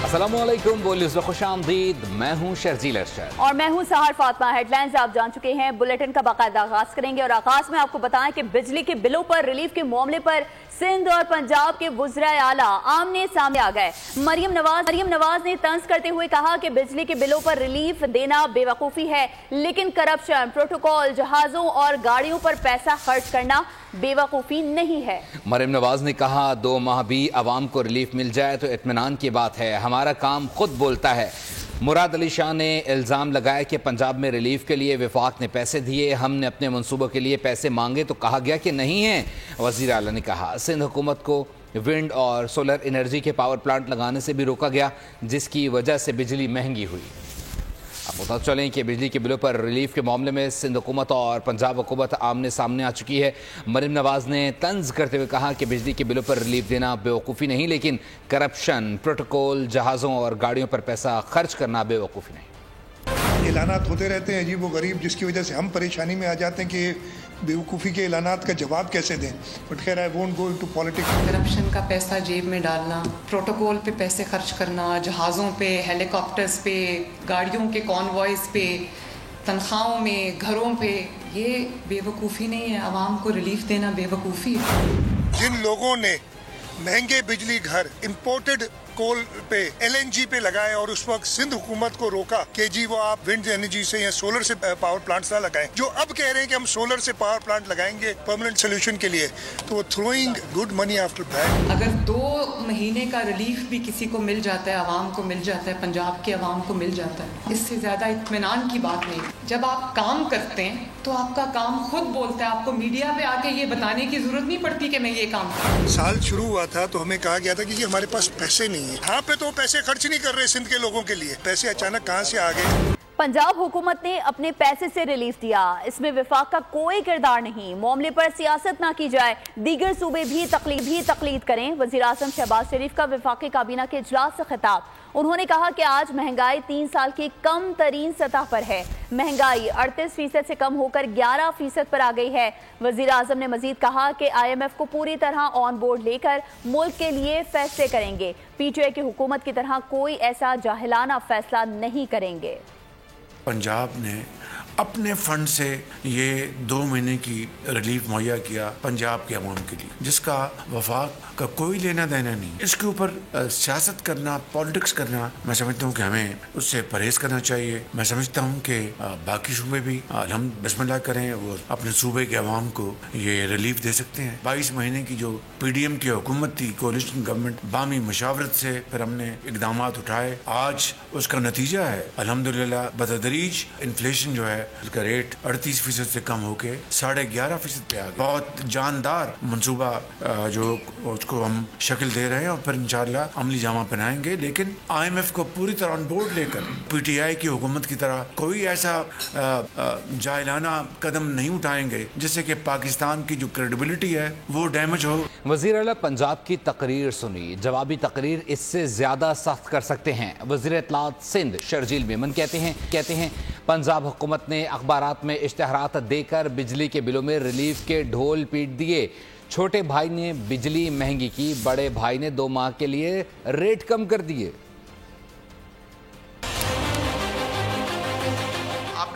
अस्सलामुअलैकुम, बोलिए खुश आमदीद। मैं हूँ शर्जील अरशद और मैं हूँ सहर फातिमा। हेडलाइंस आप जान चुके हैं, बुलेटिन का बाकायदा आगाज करेंगे और आगाज में आपको बताएं कि बिजली के बिलों पर रिलीफ के मामले पर सिंध और पंजाब के वुज़राए आला आमने सामने आ गए। मरियम नवाज ने तंज करते हुए कहा कि बिजली के बिलों पर रिलीफ देना बेवकूफ़ी है, लेकिन करप्शन, प्रोटोकॉल, जहाज़ों और गाड़ियों पर पैसा खर्च करना बेवकूफ़ी नहीं है। मरियम नवाज ने कहा 2 माह भी आवाम को रिलीफ मिल जाए तो इत्मीनान की बात है, हमारा काम खुद बोलता है। मुराद अली शाह ने इल्ज़ाम लगाया कि पंजाब में रिलीफ के लिए वफाक ने पैसे दिए, हमने अपने मंसूबों के लिए पैसे मांगे तो कहा गया कि नहीं है। वज़ीर आला ने कहा सिंध हुकूमत को विंड और सोलर एनर्जी के पावर प्लांट लगाने से भी रोका गया, जिसकी वजह से बिजली महंगी हुई। अब बता चलें कि बिजली के बिलों पर रिलीफ के मामले में सिंध हुकूमत और पंजाब हुकूमत आमने सामने आ चुकी है। मरियम नवाज ने तंज करते हुए कहा कि बिजली के बिलों पर रिलीफ देना बेवकूफ़ी नहीं, लेकिन करप्शन, प्रोटोकॉल, जहाज़ों और गाड़ियों पर पैसा खर्च करना बेवकूफ़ी नहीं। ऐलानात होते रहते हैं अजीब व गरीब, जिसकी वजह से हम परेशानी में आ जाते हैं कि बेवकूफ़ी के ऐलानात का जवाब कैसे दें। बट खैर, I won't go into politics. Corruption का पैसा जेब में डालना, प्रोटोकॉल पे पैसे खर्च करना, जहाज़ों पे, हेलीकॉप्टर्स पे, गाड़ियों के कॉन्वॉयज़ पे, तनख्वाहों में, घरों पे, ये बेवकूफ़ी नहीं है। आवाम को रिलीफ देना बेवकूफ़ी है। जिन लोगों ने महंगे बिजली घर इंपोर्टेड कोल पे, LNG पे लगाए और उस वक्त सिंध हुकूमत को रोका कि जी वो आप विंड एनर्जी से या सोलर से पावर प्लांट्स ना लगाएं, जो अब कह रहे हैं कि हम सोलर से पावर प्लांट लगाएंगे परमानेंट सोल्यूशन के लिए, तो वो throwing good money after bad. अगर 2 महीने का रिलीफ भी किसी को मिल जाता है, आवाम को मिल जाता है, पंजाब के आवाम को मिल जाता है, इससे ज़्यादा इत्मीनान की बात नहीं। जब आप काम करते हैं तो आपका काम खुद बोलता है, आपको मीडिया पे आके ये बताने की जरूरत नहीं पड़ती कि मैं ये काम करूं। साल शुरू हुआ था तो हमें कहा गया था कि हमारे पास पैसे नहीं है। यहाँ पे तो पैसे खर्च नहीं कर रहे सिंध के लोगों के लिए, पैसे अचानक कहाँ से आ गए। पंजाब हुकूमत ने अपने पैसे से रिलीफ दिया, इसमें विफाक का कोई किरदार नहीं। मामले पर सियासत ना की जाए, दीगर सूबे भी तकलीद करें। वज़ीर आज़म शहबाज शरीफ का वफाकी काबीना के इजलास से खिताब। उन्होंने कहा कि आज महंगाई 3 साल की कम तरीन सतह पर है। महंगाई 38% से कम होकर 11% पर आ गई है। वज़ीर आज़म ने मजीद कहा कि IMF को पूरी तरह ऑन बोर्ड लेकर मुल्क के लिए फैसले करेंगे। PTI की हुकूमत की तरह कोई ऐसा जाहिलाना फैसला नहीं करेंगे। पंजाब ने अपने फंड से ये 2 महीने की रिलीफ मुहैया किया पंजाब के अवाम के लिए, जिसका वफाक का कोई लेना देना नहीं। इसके ऊपर सियासत करना, पॉलिटिक्स करना, मैं समझता हूँ कि हमें उससे परहेज करना चाहिए। मैं समझता हूँ कि बाकी सूबे भी हम बिस्मिल्लाह करें, वो अपने सूबे के अवाम को ये रिलीफ दे सकते हैं। 22 महीने की जो PDM की हुकूमत थी, कोलिशन गवर्नमेंट, बामी मशावरत से फिर हमने इकदाम उठाए, आज उसका नतीजा है अल्हम्दुलिल्लाह बतदरीज इन्फ्लेशन जो है उसका रेट 38% से कम होके 11.5% पे आ गया। बहुत जानदार मंसूबा जो उसको हम शक्ल दे रहे हैं और फिर इंशाअल्लाह अमली जामा पहनाएंगे, लेकिन IMF को पूरी तरह ऑन बोर्ड लेकर PTI की हुकूमत की तरह कोई ऐसा जाहिलाना कदम नहीं उठाएंगे जिससे कि पाकिस्तान की जो क्रेडिबिलिटी है वो डैमेज हो। वज़ीर आला पंजाब की तकरीर सुनी, जवाबी तकरीर इससे ज्यादा सख्त कर सकते हैं। वज़ीर इत्तलात सिंध शर्जील मेमन कहते हैं पंजाब हुकूमत ने अखबारात में इश्तिहारात देकर बिजली के बिलों में रिलीफ के ढोल पीट दिए। छोटे भाई ने बिजली महंगी की, बड़े भाई ने 2 माह के लिए रेट कम कर दिए।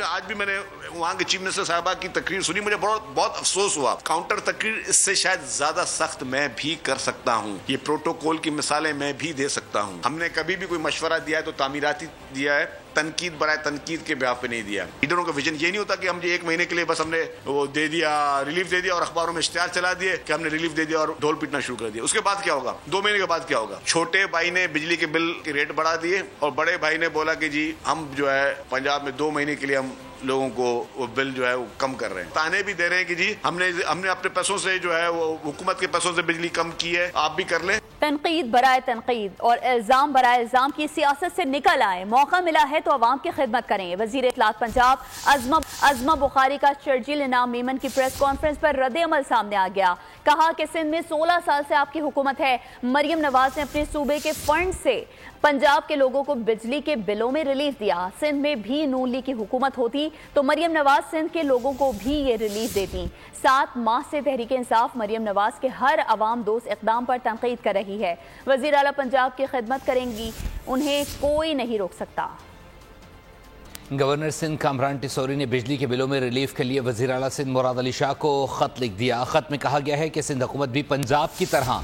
आज भी मैंने वहाँ के चीफ मिनिस्टर साहबा की तकरीर सुनी, मुझे बहुत अफसोस हुआ। काउंटर तकरीर इससे शायद ज्यादा सख्त मैं भी कर सकता हूँ। ये प्रोटोकॉल की मिसालें मैं भी दे सकता हूँ। हमने कभी भी कोई मशवरा दिया है तो तामीराती दिया है, तनकीद बराए तनकीद के ब्याह पे नहीं दिया। लीडरों का विजन ये नहीं होता कि हम 1 महीने के लिए बस हमने वो दे दिया, रिलीफ दे दिया और अखबारों में इश्तिहार चला दिए कि हमने रिलीफ दे दिया और ढोल पीटना शुरू कर दिया। उसके बाद क्या होगा? 2 महीने के बाद क्या होगा? छोटे भाई ने बिजली के बिल के रेट बढ़ा दिए और बड़े भाई ने बोला कि जी हम जो है पंजाब में 2 महीने के लिए हम लोगों को वो बिल जो है वो कम कर रहे हैं। ताने भी दे रहे हैं कि जी हमने अपने पैसों से जो है वो हुकूमत के पैसों से बिजली कम की है, आप भी कर लें। तनकीद बराए तनकीद और इल्जाम बराए इल्जाम की सियासत से निकल आए। मौका मिला है तो अवाम की खिदमत करें। वजीर इत्तलात पंजाब अज़मा बुखारी का शर्जील इनाम मेमन की प्रेस कॉन्फ्रेंस पर रद्द अमल सामने आ गया। कहा कि सिंध में 16 साल से आपकी हुकूमत है। मरियम नवाज ने अपने सूबे के फंड से पंजाब के लोगों को बिजली के बिलों में रिलीफ दिया। सिंध में भी नून लीग की हुकूमत होती तो मरियम नवाज सिंध के लोगों को भी ये रिलीफ देती। 7 माह से तहरीक इंसाफ मरियम नवाज के हर अवाम दोस्त इक़दाम पर तनकीद कर रही رہی ہے. وزیر اعلیٰ پنجاب کی خدمت کریں گی, انہیں کوئی نہیں روک سکتا. گورنر سندھ کامران ٹیسوری نے بجلی کے بلوں میں ریلیف کے لیے وزیر اعلیٰ سندھ مراد علی شاہ کو خط لکھ دیا. خط میں کہا گیا ہے کہ سندھ حکومت بھی پنجاب کی طرح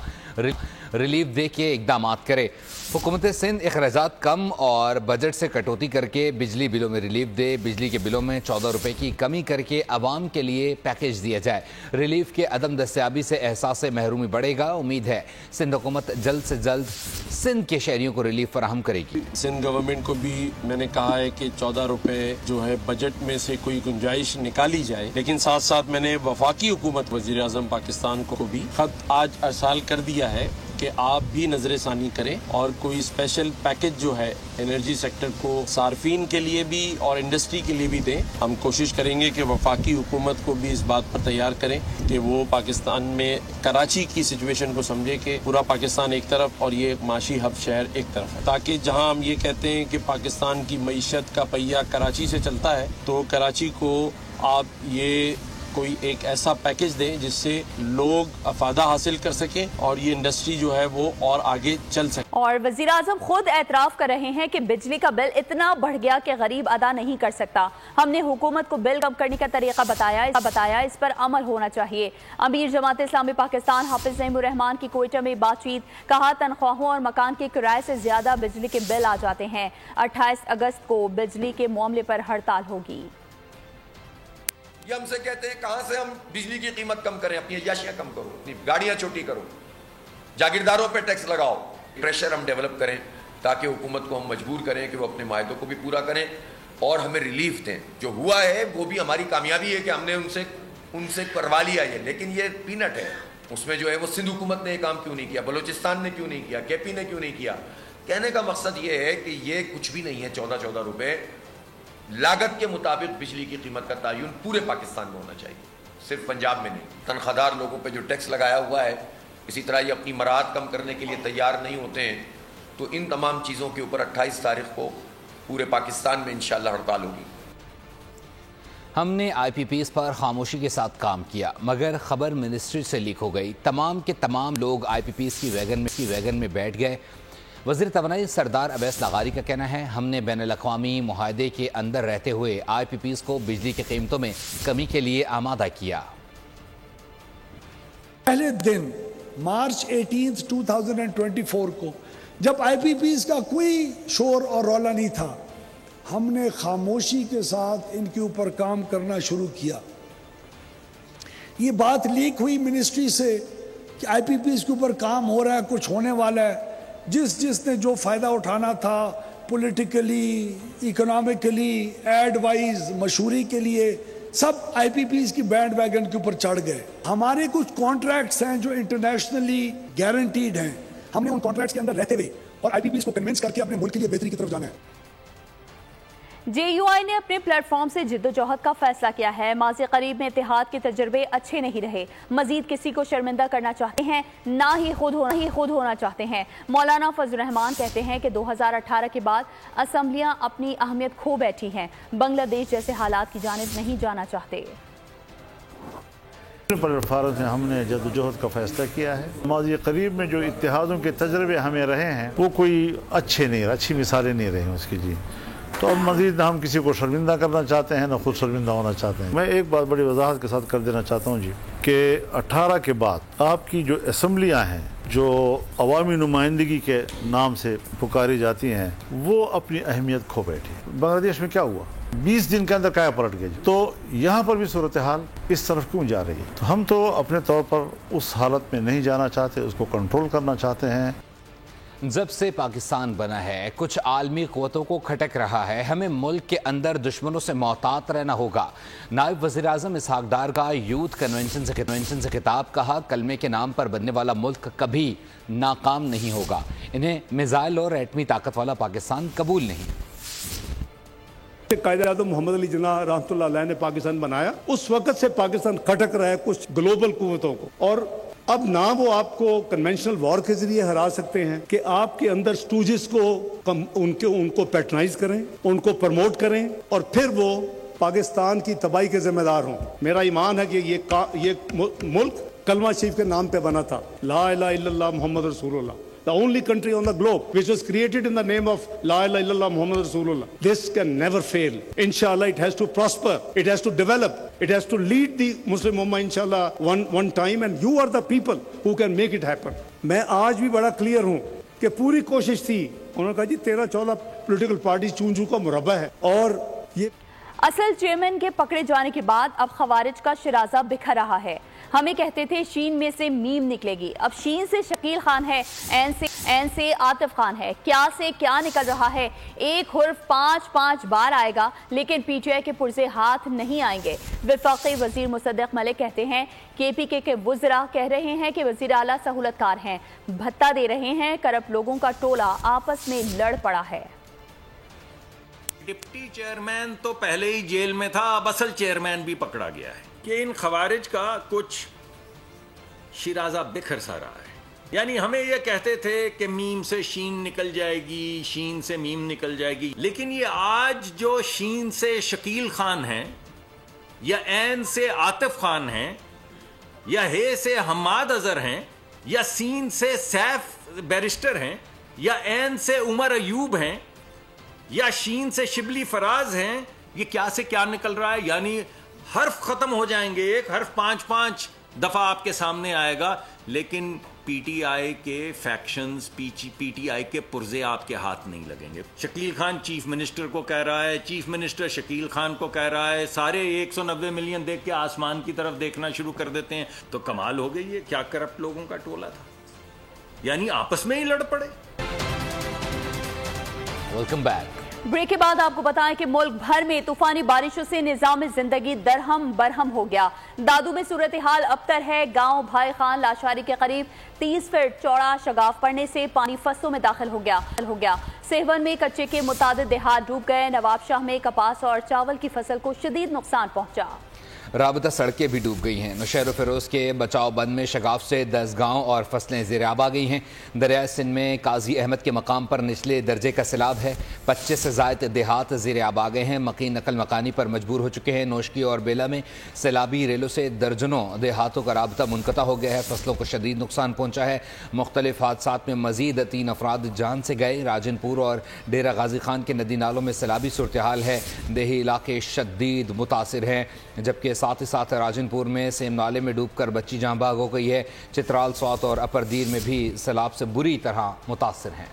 ریلیف دے کے اقدامات کرے. حکومت سندھ اخراجات کم اور بجٹ سے کٹوتی کر کے بجلی بلوں میں ریلیف دے. بجلی کے بلوں میں 14 روپے کی کمی کر کے عوام کے لیے پیکیج دیا جائے. ریلیف کے عدم دستیابی سے احساس محرومی بڑھے گا. امید ہے سندھ حکومت جلد سے جلد سندھ کے شہریوں کو ریلیف فراہم کرے گی. سندھ گورنمنٹ کو بھی میں نے کہا ہے کہ 14 روپے جو ہے بجٹ میں سے کوئی گنجائش نکالی جائے, لیکن ساتھ ساتھ میں نے وفاقی حکومت وزیر اعظم پاکستان کو بھی خط آج ارسال کر دیا ہے کہ آپ بھی نظر ثانی کریں اور کوئی اسپیشل پیکج جو ہے انرجی سیکٹر کو صارفین کے لیے بھی اور انڈسٹری کے لیے بھی دیں. ہم کوشش کریں گے کہ وفاقی حکومت کو بھی اس بات پر تیار کریں کہ وہ پاکستان میں کراچی کی سچویشن کو سمجھے کہ پورا پاکستان ایک طرف اور یہ معاشی ہب شہر ایک طرف ہے, تاکہ جہاں ہم یہ کہتے ہیں کہ پاکستان کی معیشت کا پہیہ کراچی سے چلتا ہے, تو کراچی کو آپ یہ کوئی ایک ایسا پیکج دیں جس سے لوگ افادہ حاصل کر سکیں اور یہ انڈسٹری جو ہے وہ اور آگے چل سکے. اور وزیر اعظم خود اعتراف کر رہے ہیں کہ بجلی کا بل اتنا بڑھ گیا کہ غریب ادا نہیں کر سکتا. ہم نے حکومت کو بل کم کرنے کا طریقہ بتایا, اس پر عمل ہونا چاہیے. امیر جماعت اسلامی پاکستان حافظ نعیم الرحمان کی کوئٹہ میں بات چیت. کہا تنخواہوں اور مکان کے کرائے سے زیادہ بجلی کے بل آ جاتے ہیں. 28 اگست کو بجلی کے معاملے پر ہڑتال ہوگی. یہ ہم سے کہتے ہیں کہاں سے ہم بجلی کی قیمت کم کریں, اپنی عیاشیاں کم کرو, اپنی گاڑیاں چھوٹی کرو, جاگیرداروں پہ ٹیکس لگاؤ. پریشر ہم ڈیولپ کریں تاکہ حکومت کو ہم مجبور کریں کہ وہ اپنے معاہدوں کو بھی پورا کریں اور ہمیں ریلیف دیں. جو ہوا ہے وہ بھی ہماری کامیابی ہے کہ ہم نے ان سے کروا لیا ہے, لیکن یہ پینٹ ہے. اس میں جو ہے وہ سندھ حکومت نے یہ کام کیوں نہیں کیا, بلوچستان نے کیوں نہیں کیا, کے پی نے کیوں نہیں کیا. کہنے کا مقصد یہ ہے کہ یہ کچھ بھی نہیں ہے. 14 روپے لاگت کے مطابق بجلی کی قیمت کا تعین پورے پاکستان میں ہونا چاہیے, صرف پنجاب میں نہیں. تنخواہ لوگوں پہ جو ٹیکس لگایا ہوا ہے, اسی طرح یہ اپنی مراحت کم کرنے کے لیے تیار نہیں ہوتے ہیں, تو ان تمام چیزوں کے اوپر 28 تاریخ کو پورے پاکستان میں انشاءاللہ ہڑتال ہوگی. ہم نے آئی پی پیز پر خاموشی کے ساتھ کام کیا, مگر خبر منسٹری سے لیک ہو گئی. تمام کے تمام لوگ آئی پی پیز کی ویگن میں بیٹھ گئے. وزیر توانائی سردار اویس لاغاری کا کہنا ہے, ہم نے بین الاقوامی معاہدے کے اندر رہتے ہوئے آئی پی پیز کو بجلی کی قیمتوں میں کمی کے لیے آمادہ کیا. پہلے دن مارچ 18 2024 کو جب آئی پی پیز کا کوئی شور اور رولا نہیں تھا, ہم نے خاموشی کے ساتھ ان کے اوپر کام کرنا شروع کیا. یہ بات لیک ہوئی منسٹری سے کہ آئی پی پیز کے اوپر کام ہو رہا ہے, کچھ ہونے والا ہے. جس نے جو فائدہ اٹھانا تھا پولیٹیکلی, اکنامکلی, ایڈ وائز, مشوری کے لیے, سب آئی پی پیز کی بینڈ ویگن کے اوپر چڑھ گئے. ہمارے کچھ کانٹریکٹس ہیں جو انٹرنیشنلی گارنٹیڈ ہیں, ہم نے ان کانٹریکٹس کے اندر رہتے ہوئے اور آئی پی پیز کو کنونس کر کے اپنے ملک کے لیے بہتری کی طرف جانا ہے. جے یو آئی نے اپنے پلیٹ فارم سے جد و جہد کا فیصلہ کیا ہے. ماضی قریب میں اتحاد کے تجربے اچھے نہیں رہے, مزید کسی کو شرمندہ کرنا چاہتے ہیں, نہ ہی خود ہونا چاہتے ہیں. مولانا فضل الرحمان کہتے ہیں کہ 2018 کے بعد اسمبلیاں اپنی اہمیت کھو بیٹھی ہیں, بنگلہ دیش جیسے حالات کی جانب نہیں جانا چاہتے. پلیٹ فارم سے ہم نے جد و جہد کا فیصلہ کیا ہے. ماضی قریب میں جو اتحادوں کے تجربے ہمیں رہے ہیں وہ کوئی اچھی مثالیں نہیں رہی اس کی. جی تو اب مزید نہ ہم کسی کو شرمندہ کرنا چاہتے ہیں, نہ خود شرمندہ ہونا چاہتے ہیں. میں ایک بات بڑی وضاحت کے ساتھ کر دینا چاہتا ہوں جی, کہ 18 کے بعد آپ کی جو اسمبلیاں ہیں جو عوامی نمائندگی کے نام سے پکاری جاتی ہیں, وہ اپنی اہمیت کھو بیٹھی. بنگلہ دیش میں کیا ہوا, 20 دن کے اندر کیا پلٹ گئی. تو یہاں پر بھی صورتحال اس طرف کیوں جا رہی ہے؟ تو ہم تو اپنے طور پر اس حالت میں نہیں جانا چاہتے, اس کو کنٹرول کرنا چاہتے ہیں. جب سے پاکستان بنا ہے کچھ عالمی قوتوں کو کھٹک رہا ہے, ہمیں ملک کے اندر دشمنوں سے محتاط رہنا ہوگا. نائب وزیر اعظم اسحاق ڈار کا یوتھ کنونشن سے خطاب. کہا کلمے کے نام پر بننے والا ملک کبھی ناکام نہیں ہوگا, انہیں میزائل اور ایٹمی طاقت والا پاکستان قبول نہیں. قائد اعظم محمد علی جناح رحمۃ اللہ علیہ نے پاکستان بنایا, اس وقت سے پاکستان کھٹک رہا ہے کچھ گلوبل قوتوں کو, اور اب نہ وہ آپ کو کنونشنل وار کے ذریعے ہرا سکتے ہیں کہ آپ کے اندر سٹوجز کو ان کو پیٹرنائز کریں, ان کو پروموٹ کریں, اور پھر وہ پاکستان کی تباہی کے ذمہ دار ہوں. میرا ایمان ہے کہ یہ ملک کلمہ شریف کے نام پہ بنا تھا, لا الہ الا اللہ محمد رسول اللہ. the only country on the globe which was created in the name of La ilaha illallah Muhammad Rasulullah. This can never fail. Inshallah, it has to prosper. It has to develop. It has to lead the Muslim Ummah, inshallah, one time. And you are the people who can make it happen. मैं आज भी बड़ा clear हूँ कि पूरी कोशिश थी. उन्होंने कहा जी 13-14 पॉलिटिकल पार्टी चूं का मुरब्बा है और ये असल चेयरमैन के पकड़े जाने के बाद अब खवारिज का शिराजा बिखर रहा है. हमें कहते थे शीन में से मीम निकलेगी, अब शीन से शकील खान है, एन से आतिफ खान है. क्या से क्या निकल रहा है. एक हुर्फ 5-5 बार आएगा लेकिन पीटीआई के पुरजे हाथ नहीं आएंगे. वफाकी वजीर मुसद्दक मलिक कहते हैं केपीके के वुज़रा कह रहे हैं कि वजीर आला सहूलतकार हैं, भत्ता दे रहे हैं. करप्ट लोगों का टोला आपस में लड़ पड़ा है. डिप्टी चेयरमैन तो पहले ही जेल में था, अब असल चेयरमैन भी पकड़ा गया है कि इन खवारिज का कुछ शिराजा बिखर सा रहा है. यानी हमें ये कहते थे कि मीम से शीन निकल जाएगी, शीन से मीम निकल जाएगी, लेकिन ये आज जो शीन से शकील खान हैं या एन से आतिफ खान हैं या हे से हम्माद अजहर हैं या सीन से सैफ बैरिस्टर हैं या एन से उमर अयूब हैं या शीन से शिबली फराज हैं, ये क्या से क्या निकल रहा है. यानी हर्फ खत्म हो जाएंगे, एक हर्फ 5-5 दफा आपके सामने आएगा, लेकिन पीटीआई के फैक्शंस, पीटीआई के पुर्जे आपके हाथ नहीं लगेंगे. शकील खान चीफ मिनिस्टर को कह रहा है, चीफ मिनिस्टर शकील खान को कह रहा है, सारे 190 मिलियन देख के आसमान की तरफ देखना शुरू कर देते हैं. तो कमाल हो गई है. क्या करप्ट लोगों का टोला था, यानी आपस में ही लड़ पड़े. Welcome back. ब्रेक के बाद आपको बताएं कि मुल्क भर में तूफानी बारिशों से निजाम जिंदगी दरहम बरहम हो गया. दादू में सूरत हाल अबतर है. गांव भाई खान लाशारी के करीब 30 फीट चौड़ा शगाफ पड़ने से पानी फसलों में दाखिल हो गया. सेहवन में कच्चे के मुतादिद देहात डूब गए. नवाबशाह में कपास और चावल की फसल को शदीद नुकसान पहुंचा. राबता सड़कें भी डूब गई हैं. नौशहर फिरोज के बचाव बंद में शगाफ से 10 गांव और फसलें ज़ेर-आब आ गई हैं. दरिया सिंध में काजी अहमद के मकाम पर निचले दर्जे का सैलाब है. 25 से ज़ायद देहात ज़ेर-आब आ गए हैं. मकीन नकल मकानी पर मजबूर हो चुके हैं. नोशकी और बेला में सैलाबी रेलों से दर्जनों देहातों का राबता मुनक़ता हो गया है. फसलों को शदीद नुकसान पहुँचा है. मुख्तलिफ हादसात में मज़ीद 3 अफराद जान से गए. राजनपुर और डेरा गाजी खान के नदी नालों में सैलाबी सूरत हाल है. देही इलाके शदीद मुतासिर हैं, जबकि साथ ही साथ राजनपुर में सेम नाले में डूबकर बच्ची जाँ बाग हो गई है. चित्राल, स्वात और अपर दीर में भी सैलाब से बुरी तरह मुतासिर हैं.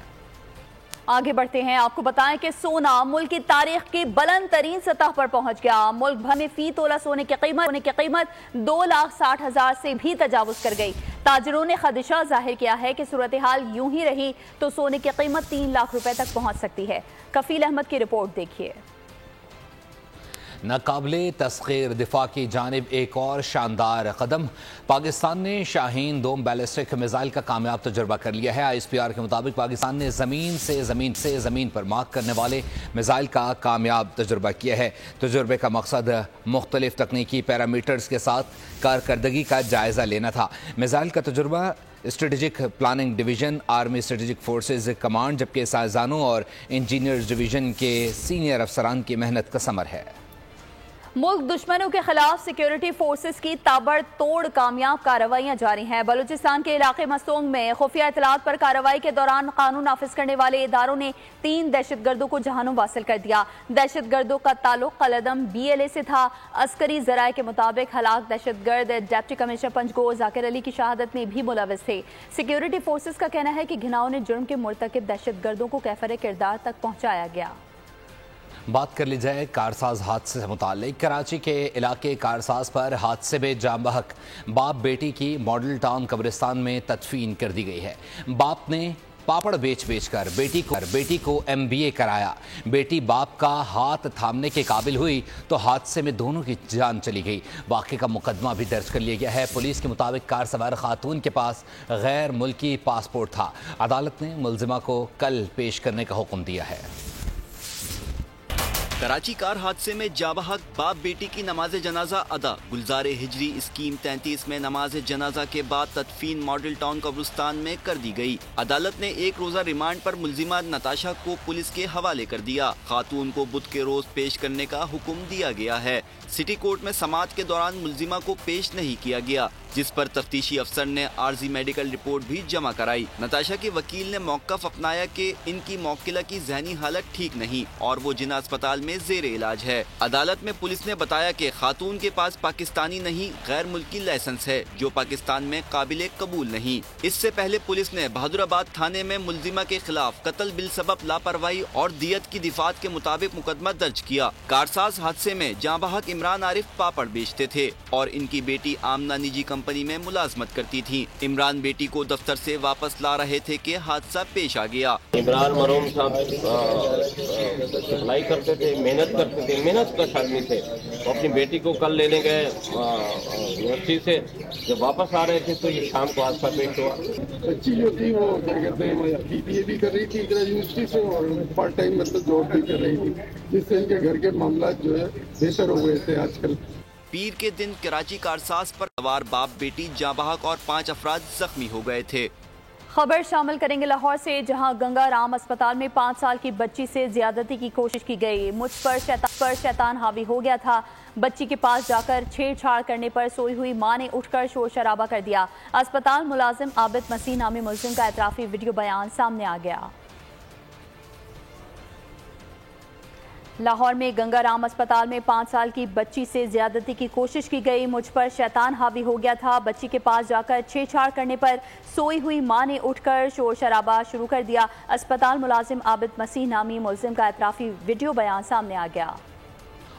आगे बढ़ते हैं. आपको बताएं कि सोना मुल्क की तारीख की बुलंद तरीन सतह पर पहुंच गया. मुल्क भर में फी तोला सोने की कीमत 2,60,000 से भी तजावुज कर गई. ताजरों ने खदशा जाहिर किया है कि सूरत हाल यूं ही रही तो सोने की कीमत 3 लाख रुपए तक पहुंच सकती है. कफील अहमद की रिपोर्ट देखिए. नाकाबिले तस्खीर दिफा की जानिब एक और शानदार कदम. पाकिस्तान ने शाहीन 2 बैलिस्टिक मिसाइल का कामयाब तजुर्बा कर लिया है. ISPR के मुताबिक पाकिस्तान ने ज़मीन पर मार्क करने वाले मिसाइल का कामयाब तजुर्बा किया है. तजुर्बे का मकसद मुख्तलिफ तकनीकी पैरामीटर्स के साथ कारकर्दगी का जायज़ा लेना था. मिसाइल का तजुर्बा strategic planning division, army strategic forces command, जबकि साइंसदानों और इंजीनियर्स डिवीज़न के सीनियर अफसरान की मेहनत का समर है. मुल्क दुश्मनों के खिलाफ सिक्योरिटी फोर्सेस की ताबड़तोड़ कामयाब कार्रवाइयां जारी हैं. बलूचिस्तान के इलाके मसूंग में खुफिया इतलात पर कार्रवाई के दौरान कानून नाफिज करने वाले इदारों ने 3 दहशतगर्दों को जहानुम हासिल कर दिया. दहशतगर्दों का ताल्लुक कलदम BLA से था. अस्करी जराये के मुताबिक हलाक दहशतगर्द डिप्टी कमिश्नर पंजगो जाकिर अली की शहादत में भी मुलविस थे. सिक्योरिटी फोर्सेस का कहना है कि घिनौने जुर्म के मुर्तकिब दहशतगर्दों को कैफर किरदार तक पहुंचाया गया. बात कर ली जाए कारसाज हादसे से मुताल्लिक. कराची के इलाके कारसाज पर हादसे में जाँ बहक बाप बेटी की मॉडल टाउन कब्रिस्तान में तदफीन कर दी गई है. बाप ने पापड़ बेच कर बेटी को MBA कराया. बेटी बाप का हाथ थामने के काबिल हुई तो हादसे में दोनों की जान चली गई. वाक़े का मुकदमा भी दर्ज कर लिया गया है. पुलिस के मुताबिक कार सवार खातून के पास गैर मुल्की पासपोर्ट था. अदालत ने मुलजिमा को कल पेश करने का हुक्म दिया है. कराची कार हादसे में जाबहक बाप बेटी की नमाज जनाजा अदा. गुलजार हिजरी स्कीम 33 में नमाज जनाजा के बाद तदफीन मॉडल टाउन कब्रिस्तान में कर दी गई. अदालत ने 1 रोजा रिमांड पर मुलजिमा नताशा को पुलिस के हवाले कर दिया. खातून को बुध के रोज पेश करने का हुक्म दिया गया है. सिटी कोर्ट में समाअत के दौरान मुलजिमा को पेश नहीं किया गया. जिस पर तफ्तीशी अफसर ने आर्जी मेडिकल रिपोर्ट भी जमा कराई। नताशा के वकील ने मौक़िफ़ अपनाया कि इनकी मौकिला की ज़हनी हालत ठीक नहीं और वो जिन्ना अस्पताल में ज़ेरे इलाज है। अदालत में पुलिस ने बताया कि खातून के पास पाकिस्तानी नहीं गैर मुल्की लाइसेंस है जो पाकिस्तान में काबिल कबूल नहीं। इससे पहले पुलिस ने बहादुराबाद थाने में मुल्जिमा के खिलाफ कत्ल बिल सबब लापरवाही और दियत की दिफात के मुताबिक मुकदमा दर्ज किया। कारसाज हादसे में जाँ बहक इमरान आरिफ पापड़ बेचते थे और इनकी बेटी आमना निजी कंपनी में मुलाजमत करती थी। इमरान बेटी को दफ्तर से वापस ला रहे थे कि हादसा पेश आ गया। इमरान मरहूम साहब सप्लाई करते थे, मेहनत करते थे, मेहनत कश आदमी थे। वो अपनी बेटी को कल लेने गए यूनिवर्सिटी से, जब वापस आ रहे थे तो ये शाम को हादसा पेश हुआ। बच्ची जो थी वो क्या कहते हैं BBA भी कर रही थी यूनिवर्सिटी से और पार्ट टाइम मतलब जॉब भी कर रही थी, जिससे इनके घर के मामला जो है बेहतर हो गए थे आजकल। पीर के दिन कराची कारसाज पर सवार बाप बेटी जाँ बहक और 5 अफराद जख्मी हो गए थे। खबर शामिल करेंगे लाहौर से, जहां गंगा राम अस्पताल में 5 साल की बच्ची से ज्यादती की कोशिश की गई। मुझ पर शैतान हावी हो गया था। बच्ची के पास जाकर छेड़छाड़ करने पर सोई हुई मां ने उठकर शोर शराबा कर दिया। अस्पताल मुलाजिम आबिद मसीह नामी मुल्जिम का एतराफी वीडियो बयान सामने आ गया। लाहौर में गंगा राम अस्पताल में 5 साल की बच्ची से ज्यादती की कोशिश की गई। मुझ पर शैतान हावी हो गया था। बच्ची के पास जाकर छेड़छाड़ करने पर सोई हुई मां ने उठकर शोर शराबा शुरू कर दिया। अस्पताल मुलाजिम आबिद मसीह नामी मुल्जिम का एतराफी वीडियो बयान सामने आ गया।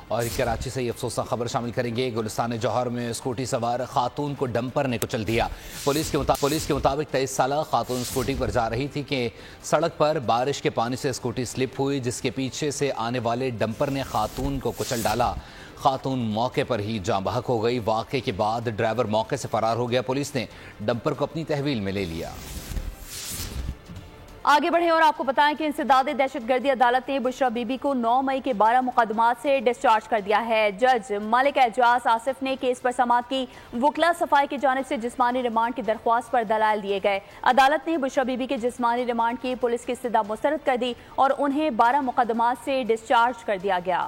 और कराची से ये अफसोसनाक खबर शामिल करेंगे। गुलिस्तान जौहर में स्कूटी सवार खातून को डंपर ने कुचल दिया। पुलिस के मुताबिक 23 साल खातून स्कूटी पर जा रही थी कि सड़क पर बारिश के पानी से स्कूटी स्लिप हुई, जिसके पीछे से आने वाले डंपर ने खातून को कुचल डाला। खातून मौके पर ही जाँ बहक हो गई। वाक़े के बाद ड्राइवर मौके से फरार हो गया। पुलिस ने डंपर को अपनी तहवील में ले लिया। आगे बढ़े और आपको बताएं कि इंसदाद दहशतगर्दी अदालत ने बुशरा बीबी को 9 मई के 12 मुकदमात से डिस्चार्ज कर दिया है। जज मलिक एजाज आसिफ ने केस पर समाअत की। वकला सफाई की जानिब से जिस्मानी रिमांड की दरख्वास्त पर दलाइल दिए गए। अदालत ने बुशरा बीबी के जिस्मानी रिमांड की पुलिस की इस्तदा मुस्तरद कर दी और उन्हें 12 मुकदमात से डिस्चार्ज कर दिया गया।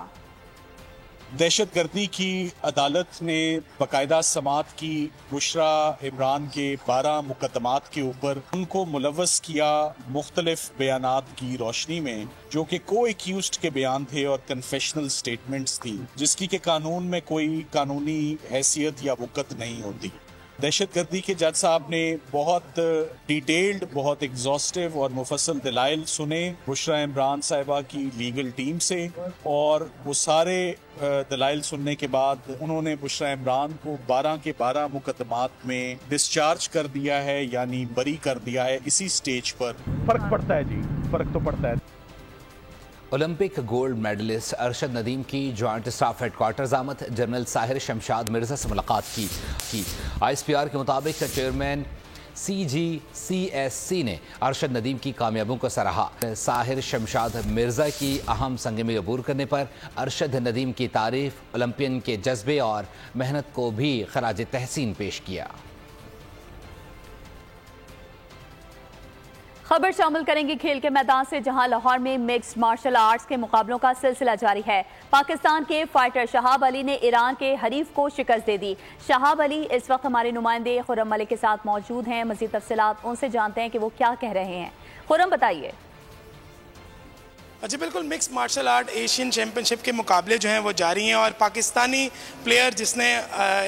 दहशतगर्दी की अदालत ने बाकायदा समाअत की। बुशरा इमरान के 12 मुकदमात के ऊपर उनको मुलव्वस किया मुख्तलिफ बयानात की रोशनी में, जो कि को एक्यूज्ड के बयान थे और कन्फेशनल स्टेटमेंट्स थी, जिसकी के कानून में कोई कानूनी हैसियत या वक़्त नहीं होती। दहशतगर्दी के जज साहब ने बहुत डिटेल्ड, बहुत एग्जॉस्टिव और मुफस्सल दलाइल सुने बुशरा इमरान साहिबा की लीगल टीम से, और वो सारे दलाइल सुनने के बाद उन्होंने बुशरा इमरान को 12 के 12 मुकदमात में डिस्चार्ज कर दिया है, यानी बरी कर दिया है। इसी स्टेज पर फर्क पड़ता है जी, फर्क तो पड़ता है। Olympic gold medalist Arshad Nadeem की जॉइंट स्टाफ हेडक्वार्टर्स आमद। जनरल साहिर शमशाद मिर्जा से मुलाकात की। ISPR के मुताबिक चेयरमैन CGCSC ने अरशद नदीम की कामयाबियों को सराहा। साहिर शमशाद मिर्जा की अहम संग में अबूर करने पर अरशद नदीम की तारीफ, ओलंपियन के जज्बे और मेहनत को भी खराज तहसीन पेश किया। खबर शामिल करेंगे खेल के मैदान से, जहां लाहौर में मिक्स्ड मार्शल आर्ट्स के मुकाबलों का सिलसिला जारी है। पाकिस्तान के फाइटर शहाब अली ने ईरान के हरीफ को शिकस्त दे दी। शहाब अली इस वक्त हमारे नुमाइंदे खुर्रम मलिक के साथ मौजूद हैं। मज़ीद तफसीलात उनसे जानते हैं कि वो क्या कह रहे हैं। खुर्रम, बताइए। जी बिल्कुल, mix martial art Asian championship के मुकाबले जो हैं वो जारी हैं और पाकिस्तानी प्लेयर जिसने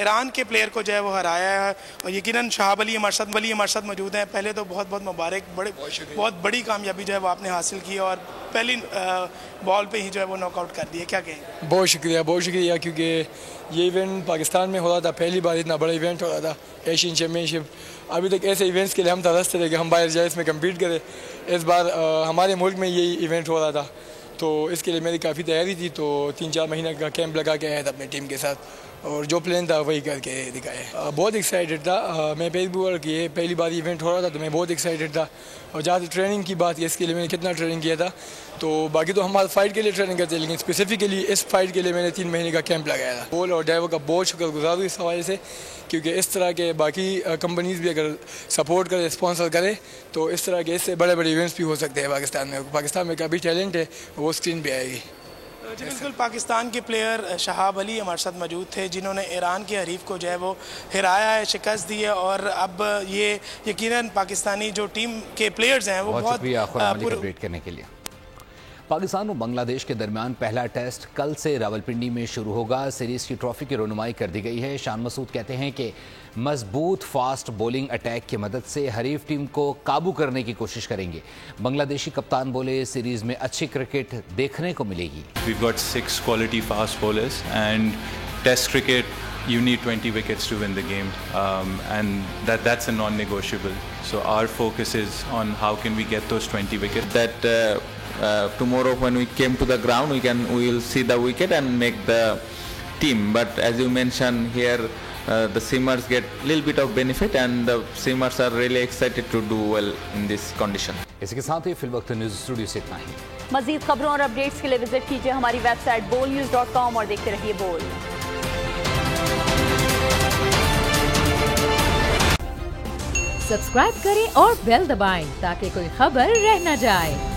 ईरान के प्लेयर को जो है वो हराया है, और यकीनन शहाब अली मरशद मौजूद हैं। पहले तो बहुत बहुत मुबारक, बहुत बड़ी कामयाबी जो है वो आपने हासिल की और पहली बॉल पे ही जो है वो नॉकआउट कर दिए, क्या कहें? बहुत शुक्रिया, क्योंकि ये इवेंट पाकिस्तान में हो रहा था, पहली बार इतना बड़ा इवेंट हो रहा था एशियन चैम्पियनशिप। अभी तक ऐसे इवेंट्स के लिए हम तरसते थे कि हम बाहर जाए, इसमें कम्पीट करें। इस बार हमारे मुल्क में यही इवेंट हो रहा था, तो इसके लिए मेरी काफ़ी तैयारी थी। तो 3-4 महीने का कैंप लगा के आया था अपनी टीम के साथ, और जो प्लान था वही करके दिखाए। बहुत एक्साइटेड था मैं। फेसबुक की पहली बार इवेंट हो रहा था तो मैं बहुत एक्साइटेड था। और जहाँ ट्रेनिंग की बात है, इसके लिए मैंने कितना ट्रेनिंग किया था, तो बाकी तो हमारे फाइट के लिए ट्रेनिंग करते हैं, लेकिन स्पेसिफिकली इस फाइट के लिए मैंने 3 महीने का कैंप लगाया था। बोल और ड्राइवर का बहुत शुक्रगुजार हूँ इस हवाले से, क्योंकि इस तरह के बाकी कंपनीज भी अगर सपोर्ट करे, स्पॉन्सर करे, तो इस तरह के इससे बड़े बड़े इवेंट्स भी हो सकते हैं पाकिस्तान में। पाकिस्तान में काफ़ी टैलेंट है, वो स्क्रीन पे आएगी। جی بالکل पाकिस्तान के प्लेयर शहाब अली हमारे साथ मौजूद थे जिन्होंने ईरान के हरीफ को जो है वो हराया है, शिकस्त दी है और अब ये यकीनन पाकिस्तानी जो टीम के प्लेयर्स हैं वो बहुत शुक्रिया अपडेट करने के लिए। पाकिस्तान और बांग्लादेश के दरमियान पहला टेस्ट कल से रावलपिंडी में शुरू होगा। सीरीज की ट्रॉफी की रनुमाई कर दी गई है। शान मसूद कहते हैं कि मजबूत फास्ट बॉलिंग अटैक की मदद से हरीफ टीम को काबू करने की कोशिश करेंगे। बांग्लादेशी कप्तान बोले सीरीज में अच्छी क्रिकेट देखने को मिलेगी। We've got 6 quality fast bowlers and test cricket you need 20 wickets to win the game, and that's a non-negotiable. So our focus is on how can we get those 20 wickets. That tomorrow when we came to the ground we will see the wicket and make the team. But as you mentioned here, the seamers get a little bit of benefit and the seamers are really excited to do well in this condition. इसी के साथ ही fill वक्त news studio से इतना ही। मजीद खबरों और updates के लिए विजिट कीजिए हमारी वेबसाइट bolnews.com और देखते रहिए बोल। सब्सक्राइब करें और बेल दबाएं ताकि कोई खबर रह न जाए।